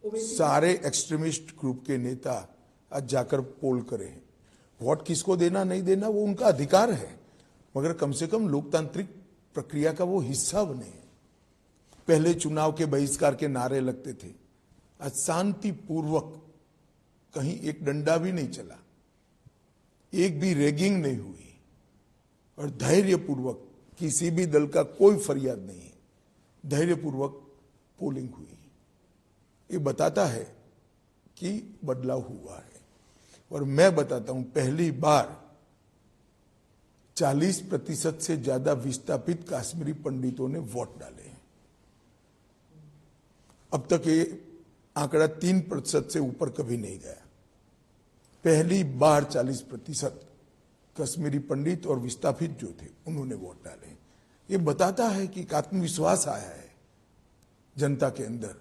सारे extremist group के नेता आज जाकर पोल करें। वोट किसको देना नहीं देना वो उनका अधिकार है, मगर कम से कम लोकतांत्रिक प्रक्रिया का वो हिस्सा बने। पहले चुनाव के बहिष्कार के नारे लगते थे, आज शांतिपूर्वक कहीं एक डंडा भी नहीं चला, एक भी रैगिंग नहीं हुई और धैर्यपूर्वक किसी भी दल का कोई फरियाद नहीं है, धैर्यपूर्वक पोलिंग हुई। ये बताता है कि बदलाव हुआ है। और मैं बताता हूं, पहली बार 40% से ज्यादा विस्थापित कश्मीरी पंडितों ने वोट डाले हैं। अब तक ये आंकड़ा 3% से ऊपर कभी नहीं गया। पहली बार 40% कश्मीरी पंडित और विस्थापित जो थे उन्होंने वोट डाले। ये बताता है कि एक आत्मविश्वास आया है जनता के अंदर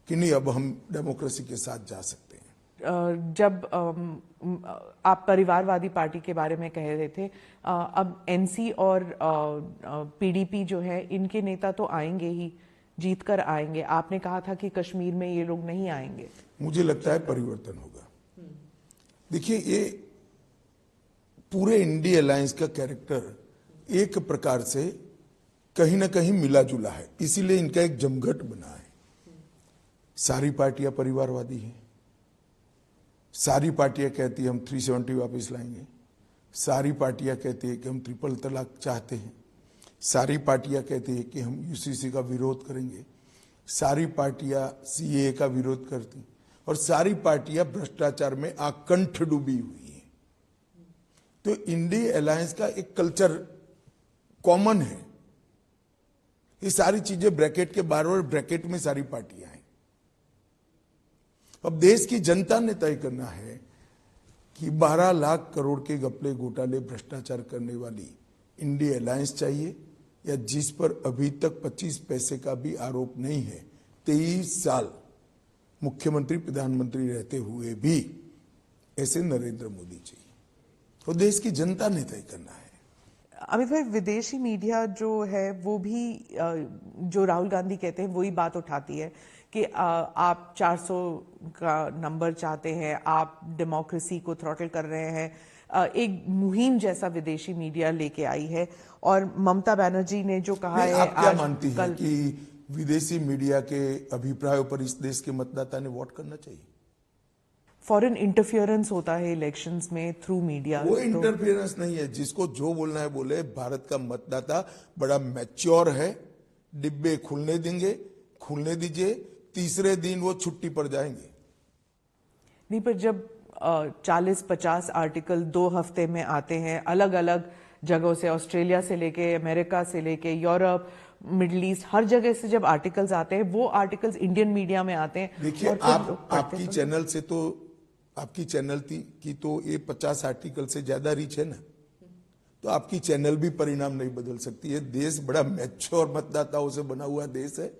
कि नहीं, अब हम डेमोक्रेसी के साथ जा सकते हैं। जब आप परिवारवादी पार्टी के बारे में कह रहे थे, अब एनसी और पीडीपी जो है इनके नेता तो आएंगे ही, जीत कर आएंगे। आपने कहा था कि कश्मीर में ये लोग नहीं आएंगे। मुझे लगता है परिवर्तन होगा। देखिए, ये पूरे इंडिया अलायंस का कैरेक्टर एक प्रकार से कहीं ना कहीं मिला जुला है, इसीलिए इनका एक जमघट बना है। सारी पार्टियां परिवारवादी हैं, सारी पार्टियां कहती है हम 370 वापस लाएंगे, सारी पार्टियां कहती है कि हम ट्रिपल तलाक चाहते हैं, सारी पार्टियां कहती है कि हम यूसीसी का विरोध करेंगे, सारी पार्टियां सीएए का विरोध करती और सारी पार्टियां भ्रष्टाचार में आकंठ डूबी हुई हैं। तो इंडिया अलायंस का एक कल्चर कॉमन है। ये सारी चीजें ब्रैकेट के बाहर और ब्रैकेट में सारी पार्टियां हैं। अब देश की जनता ने तय करना है कि 12 लाख करोड़ के घपले घोटाले भ्रष्टाचार करने वाली इंडिया अलायंस चाहिए, या जिस पर अभी तक 25 पैसे का भी आरोप नहीं है, 23 साल मुख्यमंत्री प्रधानमंत्री रहते हुए भी ऐसे नरेंद्र मोदी चाहिए। तो देश की जनता ने तय करना है। अमित भाई, विदेशी मीडिया जो है वो भी जो राहुल गांधी कहते हैं वही बात उठाती है कि आप 400 का नंबर चाहते हैं, आप डेमोक्रेसी को थ्रॉटल कर रहे हैं। एक मुहिम जैसा विदेशी मीडिया लेके आई है। और ममता बनर्जी ने जो कहा है, आप क्या मानती हैं कि विदेशी मीडिया के अभिप्रायों पर इस देश के मतदाता ने वोट करना चाहिए? फॉरेन इंटरफियरेंस होता है इलेक्शंस में थ्रू मीडिया। वो इंटरफियरेंस नहीं है, जिसको जो बोलना है बोले। भारत का मतदाता बड़ा मैच्योर है, डिब्बे खुलने देंगे, खुलने दीजिए, तीसरे दिन वो छुट्टी पर जाएंगे। नहीं, पर जब 40-50 आर्टिकल 2 हफ्ते में आते हैं अलग अलग जगहों से, ऑस्ट्रेलिया से लेके अमेरिका से लेके यूरोप, मिडिल ईस्ट, हर जगह से जब आर्टिकल्स आते हैं, वो आर्टिकल्स इंडियन मीडिया में आते हैं। देखिए, आपकी चैनल से तो, आपकी चैनल की तो ये 50 आर्टिकल से ज्यादा रीच है ना, तो आपकी चैनल भी परिणाम नहीं बदल सकती है। देश बड़ा मैच्योर मतदाताओं से बना हुआ देश है,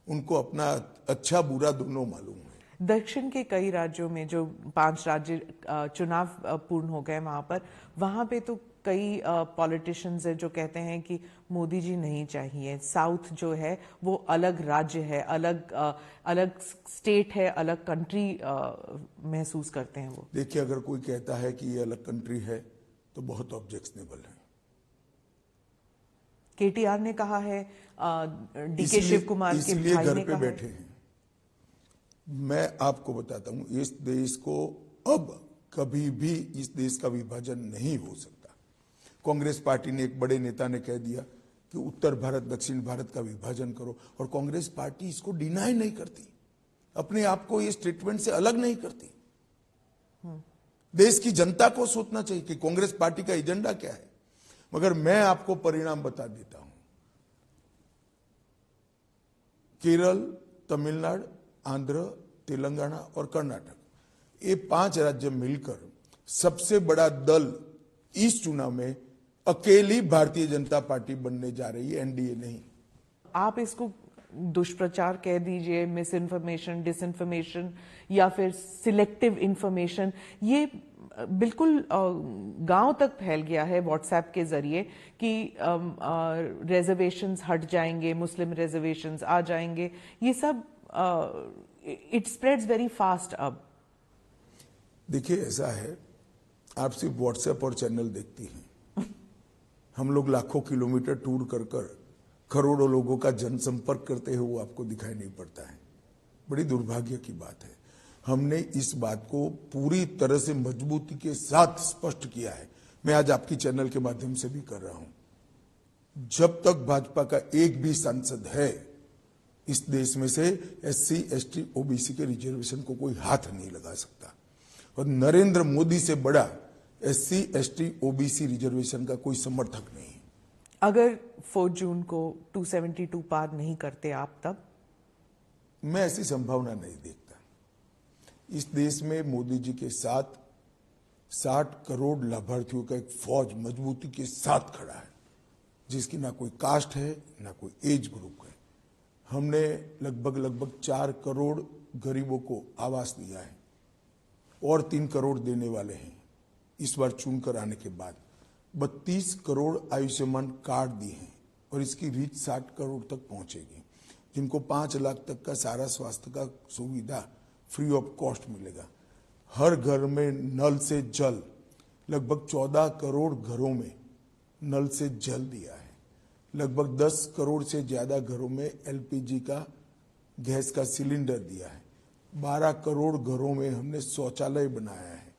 उनको अपना अच्छा बुरा दोनों मालूम है। दक्षिण के कई राज्यों में जो 5 राज्य चुनाव पूर्ण हो गए, वहां पे तो कई पॉलिटिशियंस है जो कहते हैं कि मोदी जी नहीं चाहिए। साउथ जो है वो अलग राज्य है, अलग स्टेट है, अलग कंट्री महसूस करते हैं वो। देखिए, अगर कोई कहता है कि ये अलग कंट्री है तो बहुत ऑब्जेक्शनेबल है। केटीआर ने कहा है, डीके शिव कुमार के भाई ने कहा है। घर पे बैठे हैं। मैं आपको बताता हूं, इस देश को अब कभी भी इस देश का विभाजन नहीं हो सकता। कांग्रेस पार्टी ने, एक बड़े नेता ने कह दिया कि उत्तर भारत दक्षिण भारत का विभाजन करो, और कांग्रेस पार्टी इसको डिनाई नहीं करती, अपने आप को इस स्टेटमेंट से अलग नहीं करती। देश की जनता को सोचना चाहिए कि कांग्रेस पार्टी का एजेंडा क्या है। मगर मैं आपको परिणाम बता देता हूं। केरल, तमिलनाडु, आंध्र, तेलंगाना और कर्नाटक, ये 5 राज्य मिलकर सबसे बड़ा दल इस चुनाव में अकेली भारतीय जनता पार्टी बनने जा रही है, एनडीए नहीं। आप इसको दुष्प्रचार कह दीजिए, मिस इन्फॉर्मेशन, डिसइन्फॉर्मेशन या फिर सिलेक्टिव इंफॉर्मेशन, ये बिल्कुल गांव तक फैल गया है व्हाट्सएप के जरिए कि रिजर्वेशंस हट जाएंगे, मुस्लिम रिजर्वेशंस आ जाएंगे। ये सब इट स्प्रेड्स वेरी फास्ट अब? देखिए, ऐसा है, आप सिर्फ व्हाट्सएप और चैनल देखती हैं। हम लोग लाखों किलोमीटर टूर कर कर करोड़ों लोगों का जनसंपर्क करते हुए वो आपको दिखाई नहीं पड़ता है। बड़ी दुर्भाग्य की बात है। हमने इस बात को पूरी तरह से मजबूती के साथ स्पष्ट किया है। मैं आज आपकी चैनल के माध्यम से भी कर रहा हूं। जब तक भाजपा का एक भी सांसद है, इस देश में से SC, ST, OBC के रिजर्वेशन को कोई हाथ नहीं लगा सकता। और नरेंद्र मोदी से बड़ा SC, ST, OBC रिजर्वेशन का कोई समर्थक नहीं। अगर 4 जून को 272 पार नहीं करते आप, तब? मैं ऐसी संभावना नहीं देखता। इस देश में मोदी जी के साथ 60 करोड़ लाभार्थियों का एक फौज मजबूती के साथ खड़ा है, जिसकी ना कोई कास्ट है, ना कोई एज ग्रुप है। हमने लगभग 4 करोड़ गरीबों को आवास दिया है और 3 करोड़ देने वाले हैं। इस बार चुनकर आने के बाद 32 करोड़ आयुष्मान कार्ड दिए हैं और इसकी रीच 60 करोड़ तक पहुंचेगी, जिनको 5 लाख तक का सारा स्वास्थ्य का सुविधा फ्री ऑफ कॉस्ट मिलेगा। हर घर में नल से जल, लगभग 14 करोड़ घरों में नल से जल दिया है। लगभग 10 करोड़ से ज्यादा घरों में LPG का गैस का सिलेंडर दिया है। 12 करोड़ घरों में हमने शौचालय बनाया है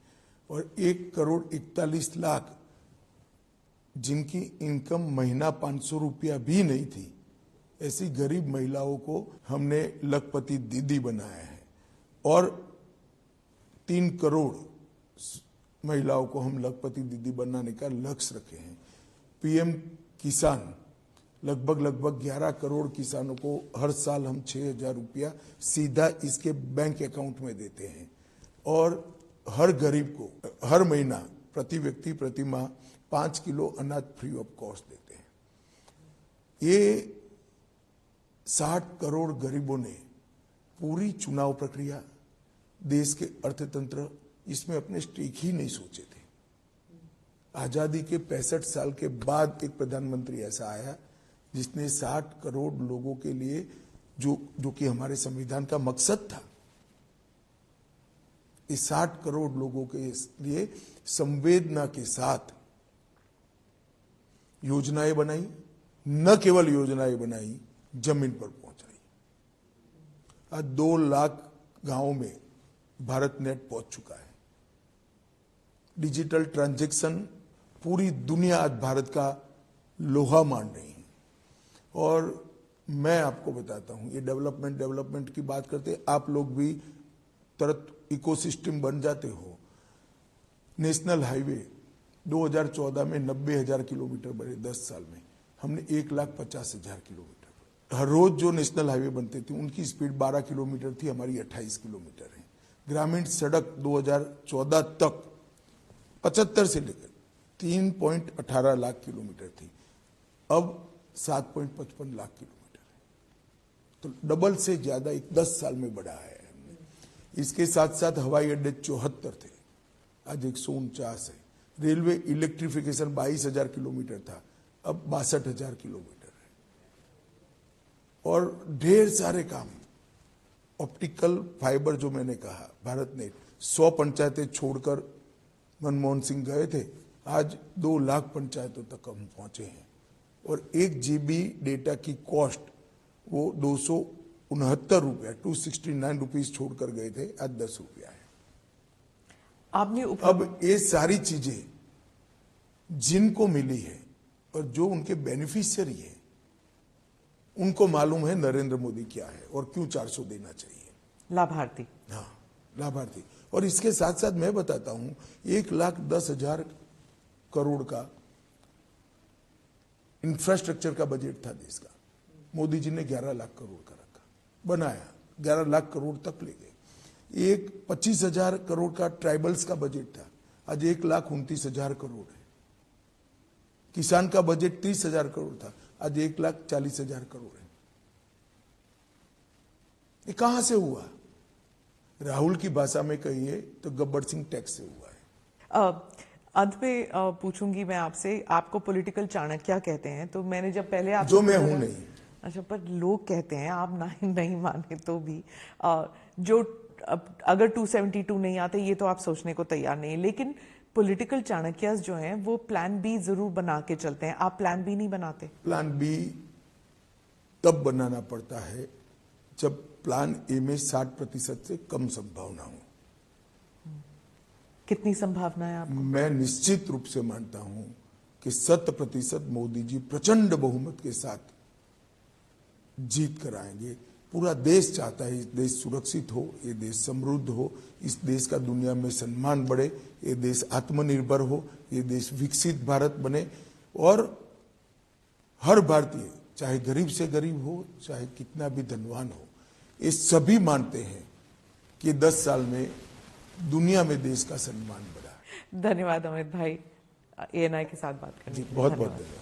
और 1 करोड़ 41 लाख जिनकी इनकम महीना 500 रुपया भी नहीं थी, ऐसी गरीब महिलाओं को हमने लखपति दीदी बनाया है। और 3 करोड़ महिलाओं को हम लखपति दीदी बनाने का लक्ष्य रखे हैं। PM किसान, लगभग 11 करोड़ किसानों को हर साल हम 6,000 रुपया सीधा इसके बैंक अकाउंट में देते हैं। और हर गरीब को हर महीना प्रति व्यक्ति प्रति माह 5 किलो अनाज फ्री ऑफ कॉस्ट देते हैं। ये 60 करोड़ गरीबों ने पूरी चुनाव प्रक्रिया, देश के अर्थतंत्र, इसमें अपने स्टेक ही नहीं सोचे थे। आजादी के 65 साल के बाद एक प्रधानमंत्री ऐसा आया जिसने 60 करोड़ लोगों के लिए, जो कि हमारे संविधान का मकसद था, इस 60 करोड़ लोगों के लिए संवेदना के साथ योजनाएं बनाई। न केवल योजनाएं बनाई, जमीन पर पहुंचाई। आज 2 लाख गांवों में भारत नेट पहुंच चुका है। डिजिटल ट्रांजैक्शन पूरी दुनिया आज भारत का लोहा मान रही है। और मैं आपको बताता हूं, ये डेवलपमेंट की बात करते, आप लोग भी तुरंत इकोसिस्टम बन जाते हो। नेशनल हाईवे 2014 में 90,000 किलोमीटर बने, 10 साल में हमने 1,50,000 किलोमीटर। हर रोज जो नेशनल हाईवे बनते थे उनकी स्पीड 12 किलोमीटर थी, हमारी 28 किलोमीटर है। ग्रामीण सड़क 2014 तक 75 से लेकर 3.18 लाख किलोमीटर थी, अब 7.55 लाख किलोमीटर है। तो डबल से ज्यादा 10 साल में बढ़ा है हमने। इसके साथ साथ हवाई अड्डे 74 थे, आज 149 है। रेलवे इलेक्ट्रिफिकेशन 22,000 किलोमीटर था, अब 62,000 किलोमीटर है। और ढेर सारे काम, ऑप्टिकल फाइबर जो मैंने कहा, भारत नेट 100 पंचायतें छोड़कर मनमोहन सिंह गए थे, आज 2 लाख पंचायतों तक हम पहुंचे हैं। और 1 GB डेटा की कॉस्ट वो 269 रुपया, 269 रुपीज छोड़कर गए थे, आज 10 रुपया है। आपने अब ये सारी चीजें जिनको मिली है और जो उनके बेनिफिशियरी है, उनको मालूम है नरेंद्र मोदी क्या है और क्यों 400 देना चाहिए। लाभार्थी, हाँ, लाभार्थी। और इसके साथ साथ मैं बताता हूं, 1,10,000 करोड़ का इंफ्रास्ट्रक्चर का बजट था देश का, मोदी जी ने 11 लाख करोड़ का रखा, बनाया, 11 लाख करोड़ तक ले गए। एक 25,000 करोड़ का ट्राइबल्स का बजट था, आज 1,29,000 करोड़ है। किसान का बजट 30,000 करोड़ था, आज 1,40,000 करोड़ है। ये कहां से हुआ? राहुल की भाषा में कहिए तो गब्बर सिंह टैक्स से हुआ है। अंत में पूछूंगी मैं आपसे, आपको पॉलिटिकल चाणक्य कहते हैं, तो मैंने जब पहले आप जो मैं हूं नहीं, अच्छा, पर लोग कहते हैं, आप नहीं माने तो भी, जो अगर 272 नहीं आते, ये तो आप सोचने को तैयार नहीं, लेकिन पॉलिटिकल चाणक्यस जो हैं वो प्लान बी जरूर बना के चलते हैं। आप प्लान बी नहीं बनाते? प्लान बी तब बनाना पड़ता है जब प्लान ए में 60% से कम संभावना हो। कितनी संभावना है आपको? मैं निश्चित रूप से मानता हूं कि 100% मोदी जी प्रचंड बहुमत के साथ जीत कर आएंगे। पूरा देश चाहता है, ये देश सुरक्षित हो, ये देश समृद्ध हो, इस देश का दुनिया में सम्मान बढ़े, ये देश आत्मनिर्भर हो, ये देश विकसित भारत बने, और हर भारतीय चाहे गरीब से गरीब हो, चाहे कितना भी धनवान हो, ये सभी मानते हैं कि 10 साल में दुनिया में देश का सम्मान बढ़ा। धन्यवाद अमित भाई, ANI के साथ बात करने के लिए। बहुत बहुत धन्यवाद। धन्यवाद।